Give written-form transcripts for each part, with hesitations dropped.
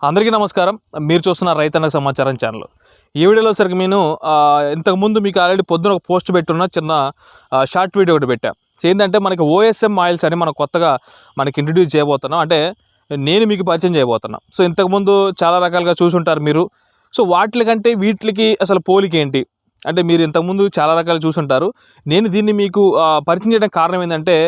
అందరికీ నమస్కారం. మీరు చూస్తున్న రైతన్న సమాచారం ఛానల్. ఈ వీడియోలో సరికి నేను ఇంతకుముందు మీకు ఆల్రెడీ పొద్దున ఒక పోస్ట్ పెట్టున్న చిన్న షార్ట్ వీడియో ఒకటి పెట్టా. ఏంటంటే మనకి ఓఎస్ఎం ఆయిల్స్ అని మనం కొత్తగా మనకి ఇంట్రడ్యూస్ చేయబోతున్నాం. అంటే నేను మీకు పరిచయం చేయబోతున్నా. సో ఇంతకుముందు చాలా రకాలుగా చూసుంటారు మీరు. సో వాటికంటే వీటికి అసలు పోలిక ఏంటి అంటే మీరు ఇంతకుముందు చాలా రకాలు చూసుంటారు. నేను దీన్ని మీకు పరిచయం చేయడానికి కారణం ఏంటంటే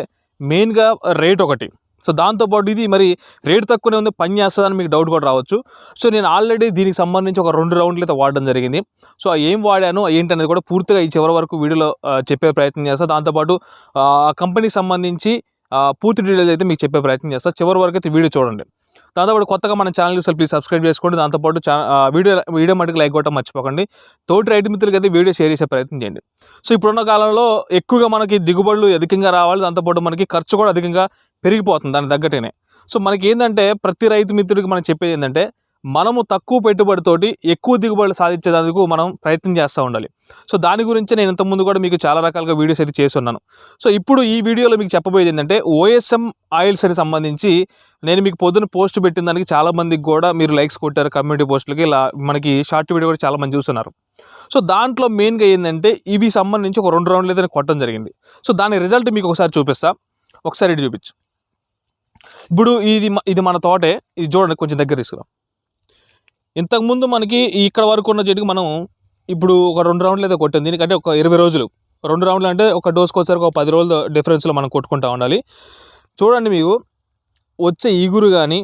మెయిన్గా రేట్ ఒకటి. సో దాంతోపాటు ఇది మరి రేటు తక్కువనే ఉంది, పని చేస్తుందని మీకు డౌట్ కూడా రావచ్చు. సో నేను ఆల్రెడీ దీనికి సంబంధించి ఒక 2 రౌండ్లు అయితే వాడడం జరిగింది. సో ఏం వాడాను ఏంటనేది కూడా పూర్తిగా ఈ చివరి వరకు వీడియోలో చెప్పే ప్రయత్నం చేస్తాను. దాంతోపాటు కంపెనీకి సంబంధించి పూర్తి డీటెయిల్స్ అయితే మీకు చెప్పే ప్రయత్నం చేస్తాను. చివరి వరకు అయితే వీడియో చూడండి. దాంతోపాటు కొత్తగా మన ఛానల్ చూసి ప్లీజ్ సబ్స్క్రైబ్ చేసుకోండి. దాంతోపాటు వీడియో మటుకు లైక్ కొట్టడం మర్చిపోకండి. తోటి రైతు మిత్రులకి అయితే వీడియో షేర్ చేసే ప్రయత్నం చేయండి. సో ఇప్పుడున్న కాలంలో ఎక్కువగా మనకి దిగుబడులు అధికంగా రావాలి, దాంతోపాటు మనకి ఖర్చు కూడా అధికంగా పెరిగిపోతుంది దానికి తగ్గట్టుగానే. సో మనకి ఏంటంటే ప్రతి రైతు మిత్రుడికి మనం చెప్పేది ఏంటంటే మనము తక్కువ పెట్టుబడితోటి ఎక్కువ దిగుబడులు సాధించేందుకు మనం ప్రయత్నం చేస్తూ ఉండాలి. సో దాని గురించి నేను ఇంతకుముందు కూడా మీకు చాలా రకాలుగా వీడియోస్ అయితే చేస్తున్నాను. సో ఇప్పుడు ఈ వీడియోలో మీకు చెప్పబోయేది ఏంటంటే ఓఎస్ఎం ఆయిల్స్ అని సంబంధించి నేను మీకు పొద్దున పోస్ట్ పెట్టిన దానికి చాలామందికి కూడా మీరు లైక్స్ కొట్టారు, కమ్యూనిటీ పోస్టులకి ఇలా మనకి షార్ట్ వీడియో కూడా చాలామంది చూస్తున్నారు. సో దాంట్లో మెయిన్గా ఏంటంటే ఇవి సంబంధించి ఒక 2 రౌండ్లు అయితే కొట్టడం జరిగింది. సో దాని రిజల్ట్ మీకు ఒకసారి చూపిస్తా. ఒకసారి ఇటు చూపించు. ఇప్పుడు ఇది మన తోటే, ఇది చూడండి, కొంచెం దగ్గర తీసుకురాం. ఇంతకుముందు మనకి ఇక్కడ వరకు ఉన్న చెట్టుకి మనం ఇప్పుడు ఒక 2 రౌండ్లు అయితే కొట్టింది. దీనికంటే ఒక 20 రోజులు, 2 రౌండ్లు అంటే ఒక డోస్కి వచ్చేసరికి ఒక 10 రోజుల డిఫరెన్స్లో మనం కొట్టుకుంటూ ఉండాలి. చూడండి, మీకు వచ్చే ఈగురు కానీ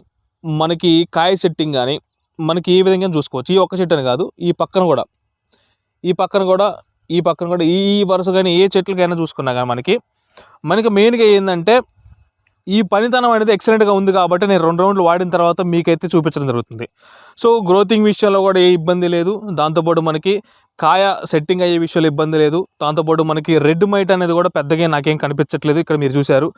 మనకి కాయ సెట్టింగ్ కానీ మనకి ఏ విధంగా చూసుకోవచ్చు. ఈ ఒక్క చెట్టు అని కాదు, ఈ పక్కన కూడా ఈ వరుస కానీ ఏ చెట్లకైనా చూసుకున్నా కానీ మనకి మెయిన్గా ఏంటంటే ఈ పనితనం అనేది ఎక్సలెంట్గా ఉంది కాబట్టి నేను 2 రౌండ్లు వాడిన తర్వాత మీకైతే చూపించడం జరుగుతుంది. సో గ్రోతింగ్ విషయంలో కూడా ఏ ఇబ్బంది లేదు, దాంతోపాటు మనకి కాయ సెట్టింగ్ అయ్యే విషయంలో ఇబ్బంది లేదు, దాంతోపాటు మనకి రెడ్ మైట్ అనేది కూడా పెద్దగా నాకేం కనిపించట్లేదు, ఇక్కడ మీరు చూశారు.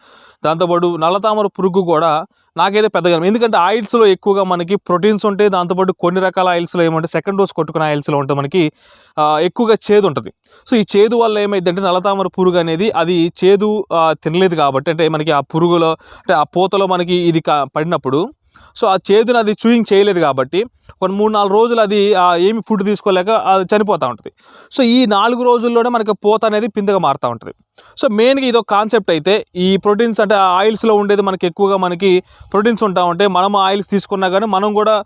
దాంతోపాటు నల్లతామర పురుగు కూడా నాకైతే పెద్దగా, ఎందుకంటే ఆయిల్స్లో ఎక్కువగా మనకి ప్రోటీన్స్ ఉంటాయి. దాంతోపాటు కొన్ని రకాల ఆయిల్స్లో ఏమంటే సెకండ్ డోస్ కొట్టుకునే ఆయిల్స్లో ఉంటే మనకి ఎక్కువగా చేదు ఉంటుంది. సో ఈ చేదు వల్ల ఏమైందంటే నల్లతామర పురుగు అనేది అది చేదు తినలేదు కాబట్టి, అంటే మనకి ఆ పురుగులో అంటే ఆ పూతలో మనకి ఇది పడినప్పుడు సో ఆ చేదుని అది చూయింగ్ చేయలేదు కాబట్టి కొన్ని 3-4 రోజులు అది ఏమి ఫుడ్ తీసుకోలేక అది చనిపోతూ ఉంటుంది. సో ఈ 4 రోజుల్లోనే మనకి పూత అనేది పిందగా మారుతూ ఉంటుంది. సో మెయిన్గా ఇది ఒక కాన్సెప్ట్. అయితే ఈ ప్రోటీన్స్ అంటే ఆయిల్స్లో ఉండేది మనకి ఎక్కువగా మనకి ప్రోటీన్స్ ఉంటా ఉంటాయి. మనం ఆయిల్స్ తీసుకున్నా కానీ మనం కూడా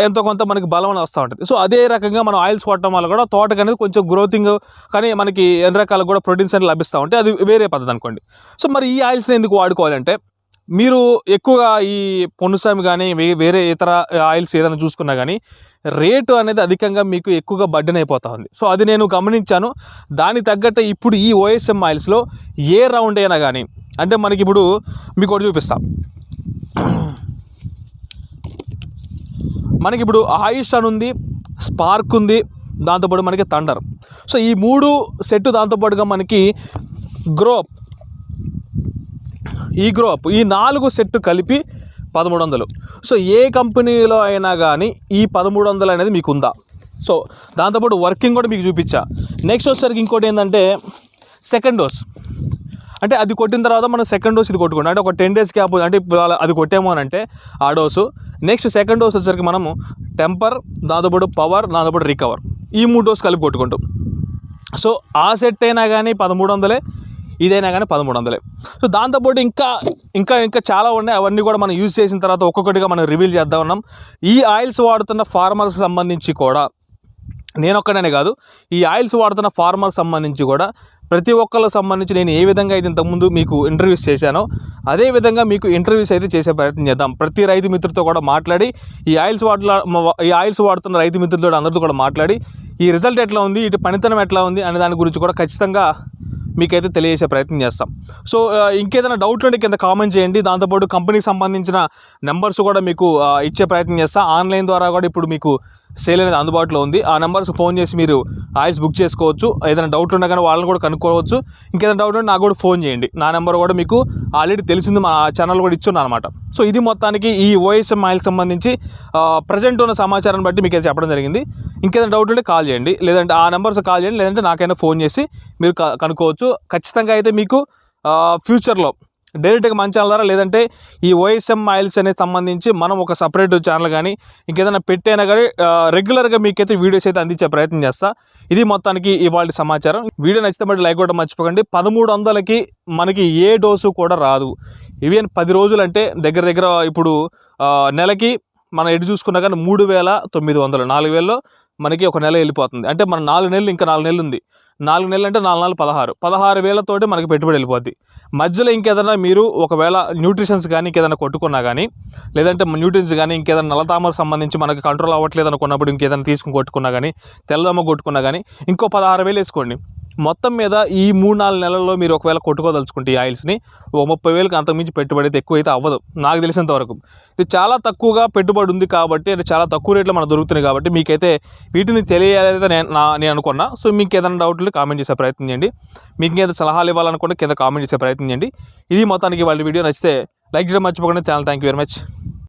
ఎంతో కొంత మనకి బలం వస్తూ ఉంటుంది. సో అదే రకంగా మనం ఆయిల్స్ వాడటం వల్ల కూడా తోటకి అనేది కొంచెం గ్రోతింగ్ కానీ మనకి ఎన్ని రకాలు కూడా ప్రోటీన్స్ అనేది లభిస్తూ ఉంటాయి. అది వేరే పద్ధతి అనుకోండి. సో మరి ఈ ఆయిల్స్ని ఎందుకు వాడుకోవాలంటే మీరు ఎక్కువగా ఈ పొన్నుసామి కానీ వేరే ఇతర ఆయిల్స్ ఏదైనా చూసుకున్నా కానీ రేటు అనేది అధికంగా మీకు ఎక్కువగా బర్డెన్ అయిపోతూ ఉంది. సో అది నేను గమనించాను. దానికి తగ్గట్టు ఇప్పుడు ఈ ఓఎస్ఎం ఆయిల్స్లో ఏ రౌండ్ అయినా కానీ అంటే మనకి ఇప్పుడు మీకు ఒకటి చూపిస్తాం. మనకి ఇప్పుడు ఆయుష్ అని ఉంది, స్పార్క్ ఉంది, దాంతోపాటు మనకి థండర్. సో ఈ 3 సెట్, దాంతోపాటుగా మనకి గ్రోప్, ఈ 4 సెట్ కలిపి 1300. సో ఏ కంపెనీలో అయినా కానీ ఈ 1300 అనేది మీకు ఉందా? సో దాంతోపాటు వర్కింగ్ కూడా మీకు చూపించా. నెక్స్ట్ వచ్చేసరికి ఇంకోటి ఏంటంటే సెకండ్ డోస్, అంటే అది కొట్టిన తర్వాత మనం సెకండ్ డోస్ ఇది కొట్టుకుంటాం. అంటే ఒక 10 days గ్యాప్, అంటే ఇప్పుడు అది కొట్టాము అని అంటే ఆ డోసు నెక్స్ట్ సెకండ్ డోస్ వచ్చేసరికి మనము టెంపర్, దాంతోపాటు పవర్, దాంతోపాటు రికవర్, ఈ 3 డోస్ కలిపి కొట్టుకుంటాం. సో ఆ సెట్ అయినా కానీ 1300, ఇదైనా కానీ 1300. సో దాంతోపాటు ఇంకా చాలా ఉన్నాయి. అవన్నీ కూడా మనం యూజ్ చేసిన తర్వాత ఒక్కొక్కటిగా మనం రివీల్ చేద్దాం ఉన్నాం. ఈ ఆయిల్స్ వాడుతున్న ఫార్మర్స్ సంబంధించి కూడా నేనొక్కడనే కాదు, ఈ ఆయిల్స్ వాడుతున్న ఫార్మర్స్ సంబంధించి కూడా ప్రతి ఒక్కళ్ళకి సంబంధించి నేను ఏ విధంగా అయితే ఇంతకుముందు మీకు ఇంటర్వ్యూస్ చేశానో అదే విధంగా మీకు ఇంటర్వ్యూస్ అయితే చేసే ప్రయత్నం చేద్దాం. ప్రతి రైతు మిత్రులతో కూడా మాట్లాడి ఈ ఆయిల్స్ వాడుతున్న రైతు మిత్రులతో అందరితో కూడా మాట్లాడి ఈ రిజల్ట్ ఎట్లా ఉంది, ఇటు పనితనం ఎట్లా ఉంది అనే దాని గురించి కూడా ఖచ్చితంగా మీకైతే తెలియజేసే ప్రయత్నం చేస్తాం. సో ఇంకేదైనా డౌట్లు ఉంటే కింద కామెంట్ చేయండి. దాంతోపాటు కంపెనీకి సంబంధించిన నెంబర్స్ కూడా మీకు ఇచ్చే ప్రయత్నం చేస్తాం. ఆన్లైన్ ద్వారా కూడా ఇప్పుడు మీకు సేల్ అనేది అందుబాటులో ఉంది. ఆ నెంబర్స్ ఫోన్ చేసి మీరు ఆయిల్స్ బుక్ చేసుకోవచ్చు. ఏదైనా డౌట్లు ఉన్నా కానీ వాళ్ళని కూడా కనుక్కోవచ్చు. ఇంకేదైనా డౌట్ ఉంటే నాకు కూడా ఫోన్ చేయండి. నా నెంబర్ కూడా మీకు ఆల్రెడీ తెలిసింది, మా ఛానల్ కూడా ఇచ్చున్నాను అనమాట. సో ఇది మొత్తానికి ఈ ఓఎస్ఎం ఆయిల్ సంబంధించి ప్రజెంట్ ఉన్న సమాచారాన్ని బట్టి మీకు చెప్పడం జరిగింది. ఇంకేదైనా డౌట్ ఉంటే కాల్ చేయండి, లేదంటే ఆ నెంబర్స్ కాల్ చేయండి, లేదంటే నాకైనా ఫోన్ చేసి మీరు కనుక్కోవచ్చు. ఖచ్చితంగా అయితే మీకు ఫ్యూచర్లో డైరెక్ట్గా మన ఛానల్ ద్వారా, లేదంటే ఈ ఓఎస్ఎం ఆయిల్స్ అనేది సంబంధించి మనం ఒక సపరేట్ ఛానల్ కానీ ఇంకేదైనా పెట్టైనా కానీ రెగ్యులర్గా మీకైతే వీడియోస్ అయితే అందించే ప్రయత్నం చేస్తా. ఇది మొత్తానికి ఇవాళ సమాచారం. వీడియో నచ్చితే మరి లైక్ కూడా మర్చిపోకండి. 1300కి మనకి ఏ డోసు కూడా రాదు. ఈవెన్ 10 రోజులు అంటే దగ్గర దగ్గర ఇప్పుడు నెలకి మనం ఎటు చూసుకున్నా కానీ 3900, 4000లో మనకి ఒక నెల వెళ్ళిపోతుంది. అంటే మన 4 నెలలు, ఇంకా 4 నెలలు ఉంది. 4 నెలలు అంటే 4 నెలలు 16,000తోటి మనకి పెట్టుబడి వెళ్ళిపోద్ది. మధ్యలో ఇంకేదైనా మీరు ఒకవేళ న్యూట్రిషన్స్ కానీ ఇంకేదైనా కొట్టుకున్నా కానీ, లేదంటే న్యూట్రిషన్స్ కానీ ఇంకేదైనా నల్లతామరకు సంబంధించి మనకి కంట్రోల్ అవ్వట్లేదు అనుకున్నప్పుడు ఇంకేదైనా తీసుకుని కొట్టుకున్నా కానీ, తెల్లదమ్మ కొట్టుకున్నా కానీ ఇంకో 16,000 వేసుకోండి. మొత్తం మీద ఈ 3-4 నెలల్లో మీరు ఒకవేళ కొట్టుకోదలుచుకుంటే ఈ ఆయిల్స్ని 30,000కి అంతకుమించి పెట్టుబడి అయితే ఎక్కువ అయితే అవ్వదు నాకు తెలిసినంత వరకు. ఇది చాలా తక్కువగా పెట్టుబడి ఉంది కాబట్టి, అంటే చాలా తక్కువ రేట్లో మనకు దొరుకుతున్నాయి కాబట్టి మీకైతే వీటిని తెలియాలైతే నేను అనుకున్నా. సో మీకు ఏదైనా డౌట్లు కామెంట్ చేసే ప్రయత్నం చేయండి. మీకు ఏదైనా సలహాలు ఇవ్వాలనుకుంటే కింద కామెంట్ చేసే ప్రయత్నం చేయండి. ఇది మొత్తానికి వాళ్ళ వీడియో నచ్చితే లైక్ చేయడం మర్చిపోకండి. Channel thank you very much.